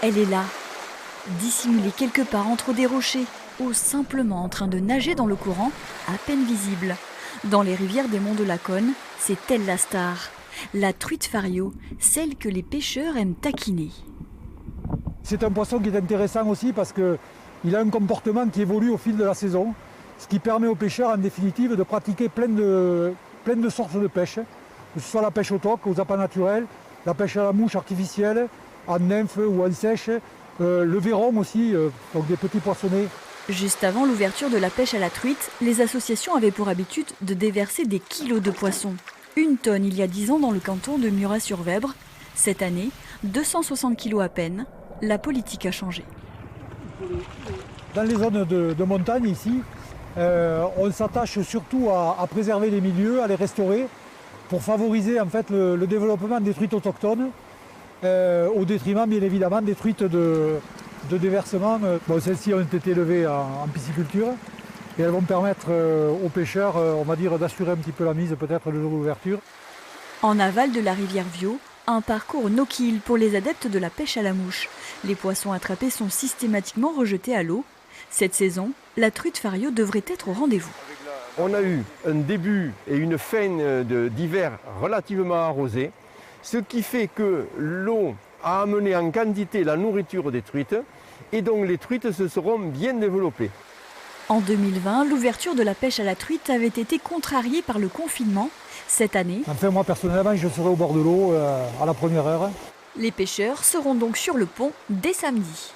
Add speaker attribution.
Speaker 1: Elle est là, dissimulée quelque part entre des rochers ou simplement en train de nager dans le courant, à peine visible. Dans les rivières des monts de Laconne, c'est elle la star. La truite fario, celle que les pêcheurs aiment taquiner.
Speaker 2: C'est un poisson qui est intéressant aussi parce qu'il a un comportement qui évolue au fil de la saison, ce qui permet aux pêcheurs en définitive de pratiquer plein de sortes de pêche, que ce soit la pêche au toc, aux appâts naturels, la pêche à la mouche artificielle, en nymphe ou en sèche, le verron aussi, donc des petits poissonnets.
Speaker 1: Juste avant l'ouverture de la pêche à la truite, les associations avaient pour habitude de déverser des kilos de poissons. 1 tonne il y a 10 ans dans le canton de Murat-sur-Vèbre. Cette année, 260 kilos à peine. La politique a changé.
Speaker 2: Dans les zones de montagne ici, on s'attache surtout à préserver les milieux, à les restaurer, pour favoriser en fait le développement des truites autochtones, au détriment bien évidemment des truites de déversement. Bon, celles-ci ont été élevées en pisciculture et elles vont permettre aux pêcheurs, on va dire, d'assurer un petit peu la mise peut-être le jour d'ouverture.
Speaker 1: En aval de la rivière Viau, un parcours no-kill pour les adeptes de la pêche à la mouche. Les poissons attrapés sont systématiquement rejetés à l'eau. Cette saison, la truite fario devrait être au rendez-vous.
Speaker 3: On a eu un début et une fin d'hiver relativement arrosés, ce qui fait que l'eau a amené en quantité la nourriture des truites et donc les truites se seront bien développées.
Speaker 1: En 2020, l'ouverture de la pêche à la truite avait été contrariée par le confinement. Cette année,
Speaker 2: Enfin, moi personnellement, je serai au bord de l'eau à la première heure.
Speaker 1: les pêcheurs seront donc sur le pont dès samedi.